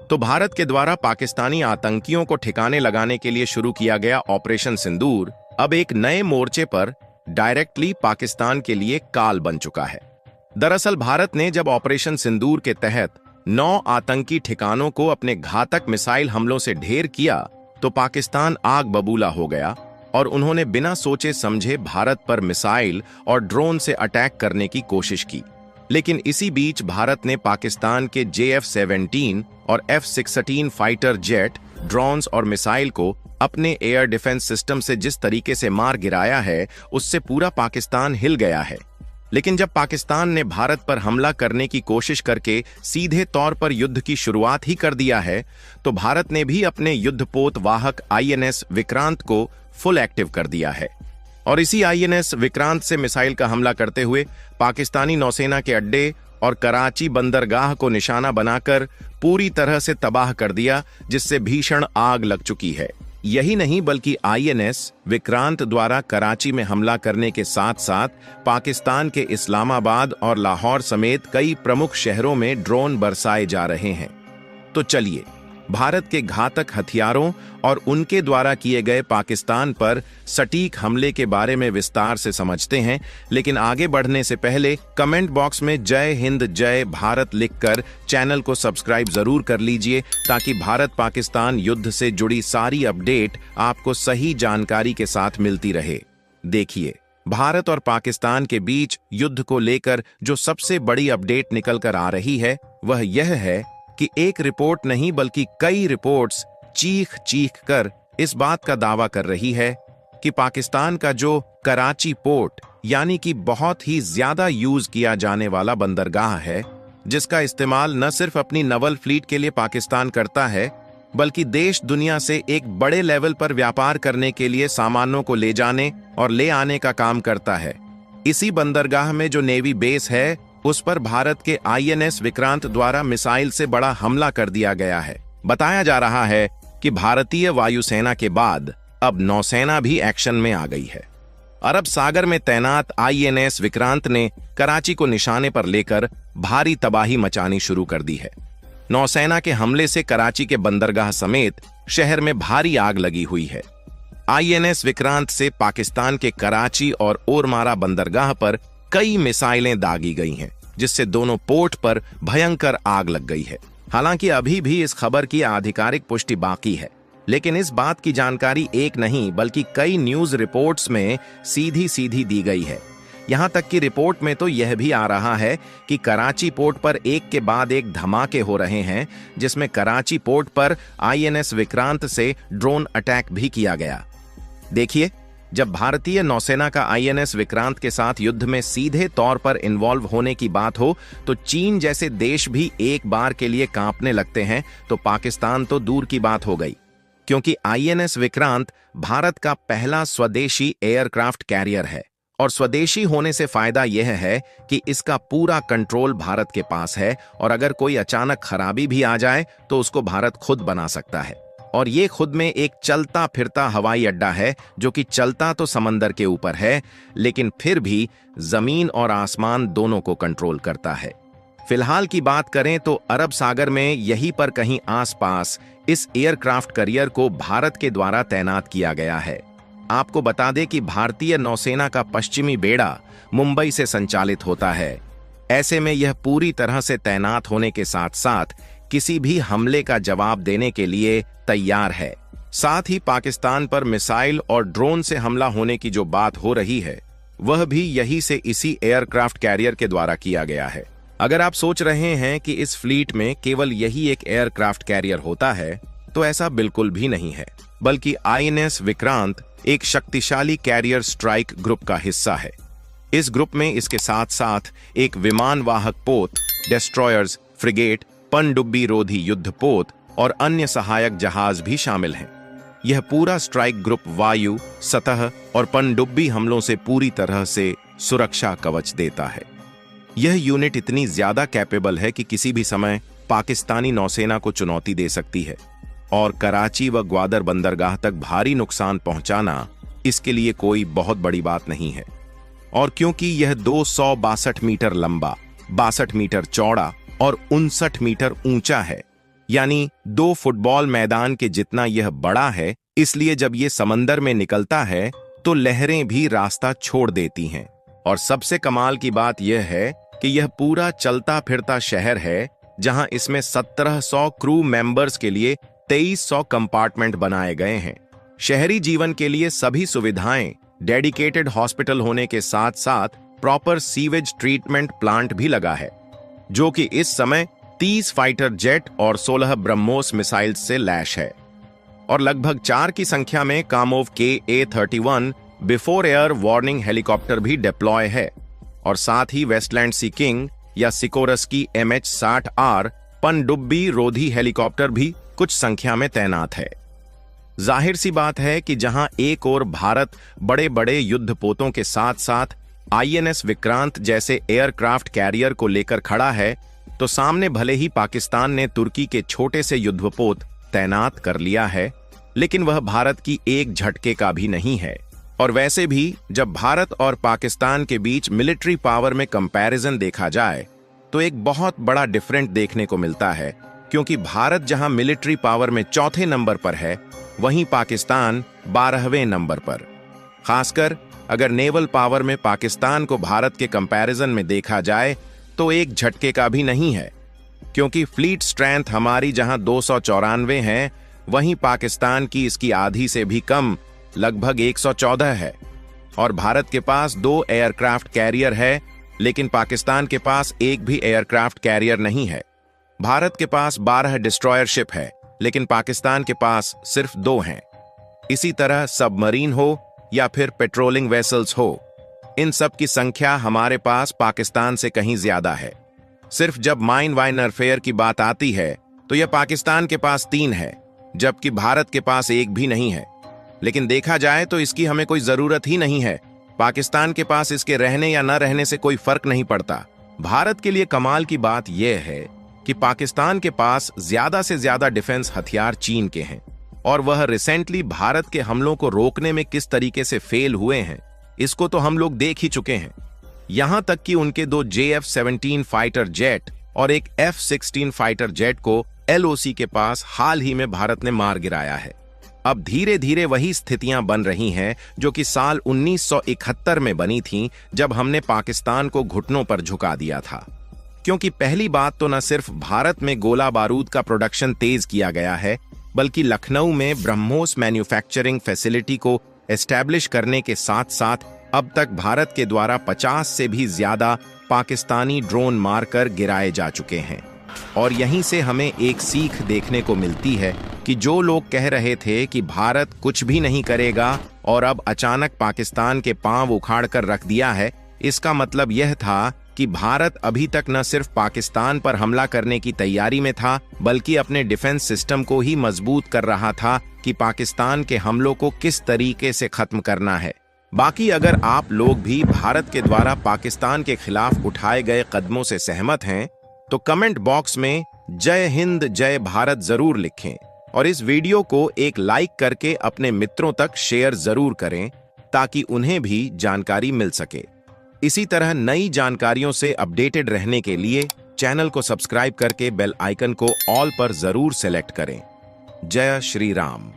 तो भारत के द्वारा पाकिस्तानी आतंकियों को ठिकाने लगाने के लिए शुरू किया गया ऑपरेशन सिंदूर अब एक नए मोर्चे पर डायरेक्टली पाकिस्तान के लिए काल बन चुका है। दरअसल भारत ने जब ऑपरेशन सिंदूर के तहत 9 आतंकी ठिकानों को अपने घातक मिसाइल हमलों से ढेर किया तो पाकिस्तान आग बबूला हो गया और उन्होंने बिना सोचे समझे भारत पर मिसाइल और ड्रोन से अटैक करने की कोशिश की। लेकिन इसी बीच भारत ने पाकिस्तान के JF-17 और F-16 फाइटर जेट, ड्रोन्स और मिसाइल को अपने एयर डिफेंस सिस्टम से जिस तरीके से मार गिराया है, उससे पूरा पाकिस्तान हिल गया है। लेकिन जब पाकिस्तान ने भारत पर हमला करने की कोशिश करके सीधे तौर पर युद्ध की शुरुआत ही कर दिया है, तो भारत ने भी अपने युद्धपोत वाहक INS विक्रांत को फुल एक्टिव कर दिया है। और इसी INS विक्रांत से मिसाइल का हमला करते हुए पाकिस्तानी नौसेना के अड्डे और कराची बंदरगाह को निशाना बनाकर पूरी तरह से तबाह कर दिया, जिससे भीषण आग लग चुकी है। यही नहीं बल्कि INS विक्रांत द्वारा कराची में हमला करने के साथ साथ पाकिस्तान के इस्लामाबाद और लाहौर समेत कई प्रमुख शहरों में ड्रोन बरसाए जा रहे हैं। तो चलिए भारत के घातक हथियारों और उनके द्वारा किए गए पाकिस्तान पर सटीक हमले के बारे में विस्तार से समझते हैं। लेकिन आगे बढ़ने से पहले कमेंट बॉक्स में जय हिंद जय भारत लिखकर चैनल को सब्सक्राइब जरूर कर लीजिए, ताकि भारत पाकिस्तान युद्ध से जुड़ी सारी अपडेट आपको सही जानकारी के साथ मिलती रहे। देखिए, भारत और पाकिस्तान के बीच युद्ध को लेकर जो सबसे बड़ी अपडेट निकल कर आ रही है वह यह है कि एक रिपोर्ट नहीं बल्कि कई रिपोर्ट्स चीख चीख कर इस बात का दावा कर रही है कि पाकिस्तान का जो कराची पोर्ट यानी कि बहुत ही ज्यादा यूज किया जाने वाला बंदरगाह है, जिसका इस्तेमाल न सिर्फ अपनी नवल फ्लीट के लिए पाकिस्तान करता है बल्कि देश दुनिया से एक बड़े लेवल पर व्यापार करने के लिए सामानों को ले जाने और ले आने का काम करता है। इसी बंदरगाह में जो नेवी बेस है उस पर भारत के INS विक्रांत द्वारा मिसाइल से बड़ा हमला कर दिया गया है। बताया जा रहा है कि भारतीय वायुसेना के बाद अब नौसेना भी एक्शन में आ गई है। अरब सागर में तैनात INS विक्रांत ने कराची को निशाने पर लेकर भारी तबाही मचानी शुरू कर दी है। नौसेना के हमले से कराची के बंदरगाह समेत शहर में भारी आग लगी हुई है। INS विक्रांत से पाकिस्तान के कराची और ओरमारा बंदरगाह पर कई मिसाइलें दागी गई हैं, जिससे दोनों पोर्ट पर भयंकर आग लग गई है। हालांकि अभी भी इस खबर की आधिकारिक पुष्टि बाकी है, लेकिन इस बात की जानकारी एक नहीं बल्कि कई न्यूज रिपोर्ट्स में सीधी सीधी दी गई है। यहां तक कि रिपोर्ट में तो यह भी आ रहा है कि कराची पोर्ट पर एक के बाद एक धमाके हो रहे हैं, जिसमें कराची पोर्ट पर INS विक्रांत से ड्रोन अटैक भी किया गया। देखिए, जब भारतीय नौसेना का INS विक्रांत के साथ युद्ध में सीधे तौर पर इन्वॉल्व होने की बात हो तो चीन जैसे देश भी एक बार के लिए कांपने लगते हैं, तो पाकिस्तान तो दूर की बात हो गई, क्योंकि INS विक्रांत भारत का पहला स्वदेशी एयरक्राफ्ट कैरियर है। और स्वदेशी होने से फायदा यह है कि इसका पूरा कंट्रोल भारत के पास है और अगर कोई अचानक खराबी भी आ जाए तो उसको भारत खुद बना सकता है। और ये खुद में एक चलता फिरता हवाई अड्डा है, जो कि चलता तो समंदर के ऊपर है लेकिन फिर भी जमीन और आसमान दोनों को कंट्रोल करता है। फिलहाल की बात करें तो अरब सागर में यहीं पर कहीं आसपास इस एयरक्राफ्ट कैरियर को भारत के द्वारा तैनात किया गया है। आपको बता दें कि भारतीय नौसेना का पश्चिमी बेड़ा मुंबई से संचालित होता है। ऐसे में यह पूरी तरह से तैनात होने के साथ साथ किसी भी हमले का जवाब देने के लिए तैयार है। साथ ही पाकिस्तान पर मिसाइल और ड्रोन से हमला होने की जो बात हो रही है वह भी यही से इसी एयरक्राफ्ट कैरियर के द्वारा किया गया है। अगर आप सोच रहे हैं कि इस फ्लीट में केवल यही एक एयरक्राफ्ट कैरियर होता है, तो ऐसा बिल्कुल भी नहीं है, बल्कि INS विक्रांत एक शक्तिशाली कैरियर स्ट्राइक ग्रुप का हिस्सा है। इस ग्रुप में इसके साथ साथ एक विमान वाहक पोत, डेस्ट्रॉयर्स, फ्रिगेट, पनडुब्बी रोधी युद्धपोत और अन्य सहायक जहाज भी शामिल हैं। यह पूरा स्ट्राइक ग्रुप वायु, सतह और पनडुब्बी हमलों से पूरी तरह से सुरक्षा कवच देता है। यह यूनिट इतनी ज्यादा कैपेबल है कि किसी भी समय पाकिस्तानी नौसेना को चुनौती दे सकती है और कराची व ग्वादर बंदरगाह तक भारी नुकसान पहुंचाना इसके लिए कोई बहुत बड़ी बात नहीं है। और क्योंकि यह 262 मीटर लंबा, 62 मीटर चौड़ा और 59 मीटर ऊंचा है, यानी 2 फुटबॉल मैदान के जितना यह बड़ा है, इसलिए जब ये समंदर में निकलता है तो लहरें भी रास्ता छोड़ देती हैं। और सबसे कमाल की बात यह है कि यह पूरा चलता फिरता शहर है, जहां इसमें 1700 क्रू मेंबर्स के लिए 2300 कंपार्टमेंट बनाए गए हैं। शहरी जीवन के लिए सभी सुविधाएं, डेडिकेटेड हॉस्पिटल होने के साथ साथ प्रॉपर सीवेज ट्रीटमेंट प्लांट भी लगा है, जो कि इस समय 30 फाइटर जेट और 16 ब्रह्मोस मिसाइल्स से लैश है। और लगभग 4 की संख्या में Kamov KA-31 before air warning helicopter भी डिप्लॉय है। और साथ ही वेस्टलैंड सी किंग या सिकोरस्की MH-60R पनडुब्बी रोधी हेलीकॉप्टर भी कुछ संख्या में तैनात है। जाहिर सी बात है कि जहां एक ओर भारत बड़े बड़े युद्धपोतों के साथ साथ INS विक्रांत जैसे एयरक्राफ्ट कैरियर को लेकर खड़ा है, तो सामने भले ही पाकिस्तान ने तुर्की के छोटे से युद्धपोत तैनात कर लिया है, लेकिन वह भारत की एक झटके का भी नहीं है। और वैसे भी जब भारत और पाकिस्तान के बीच मिलिट्री पावर में कंपैरिजन देखा जाए तो एक बहुत बड़ा डिफरेंट देखने को मिलता है, क्योंकि भारत जहां मिलिट्री पावर में चौथे नंबर पर है, वहीं पाकिस्तान 12वें नंबर पर। खासकर अगर नेवल पावर में पाकिस्तान को भारत के कंपैरिजन में देखा जाए तो एक झटके का भी नहीं है, क्योंकि फ्लीट स्ट्रेंथ हमारी जहां 294 है, वहीं पाकिस्तान की इसकी आधी से भी कम लगभग 114 है। और भारत के पास 2 एयरक्राफ्ट कैरियर है, लेकिन पाकिस्तान के पास एक भी एयरक्राफ्ट कैरियर नहीं है। भारत के पास 12 डिस्ट्रॉयर शिप है, लेकिन पाकिस्तान के पास सिर्फ 2 हैं। इसी तरह सबमरीन हो या फिर पेट्रोलिंग वेसल्स हो, इन सब की संख्या हमारे पास पाकिस्तान से कहीं ज्यादा है। सिर्फ जब माइन वारफेयर की बात आती है तो यह पाकिस्तान के पास 3 है, जबकि भारत के पास एक भी नहीं है। लेकिन देखा जाए तो इसकी हमें कोई जरूरत ही नहीं है। पाकिस्तान के पास इसके रहने या न रहने से कोई फर्क नहीं पड़ता। भारत के लिए कमाल की बात यह है कि पाकिस्तान के पास ज्यादा से ज्यादा डिफेंस हथियार चीन के हैं, और वह रिसेंटली भारत के हमलों को रोकने में किस तरीके से फेल हुए हैं, इसको तो हम लोग देख ही चुके हैं। यहां तक कि उनके 2 JF-17 फाइटर जेट और एक F-16 फाइटर जेट को LOC के पास हाल ही में भारत ने मार गिराया है। अब धीरे धीरे वही स्थितियां बन रही हैं जो कि साल 1971 में बनी थीं, जब हमने पाकिस्तान को घुटनों पर झुका दिया था। क्योंकि पहली बात तो न सिर्फ भारत में गोला बारूद का प्रोडक्शन तेज किया गया है, बल्कि लखनऊ में ब्रह्मोस मैन्युफैक्चरिंग फैसिलिटी को एस्टैब्लिश करने के साथ साथ अब तक भारत के द्वारा 50 से भी ज्यादा पाकिस्तानी ड्रोन मारकर गिराए जा चुके हैं। और यहीं से हमें एक सीख देखने को मिलती है कि जो लोग कह रहे थे कि भारत कुछ भी नहीं करेगा और अब अचानक पाकिस्तान के पांव उखाड़ कर रख दिया है, इसका मतलब यह था कि भारत अभी तक न सिर्फ पाकिस्तान पर हमला करने की तैयारी में था, बल्कि अपने डिफेंस सिस्टम को ही मजबूत कर रहा था कि पाकिस्तान के हमलों को किस तरीके से खत्म करना है। बाकी अगर आप लोग भी भारत के द्वारा पाकिस्तान के खिलाफ उठाए गए कदमों से सहमत हैं, तो कमेंट बॉक्स में जय हिंद जय भारत जरूर लिखें, और इस वीडियो को एक लाइक करके अपने मित्रों तक शेयर जरूर करें, ताकि उन्हें भी जानकारी मिल सके। इसी तरह नई जानकारियों से अपडेटेड रहने के लिए चैनल को सब्सक्राइब करके बेल आइकन को ऑल पर जरूर सेलेक्ट करें। जय श्री राम।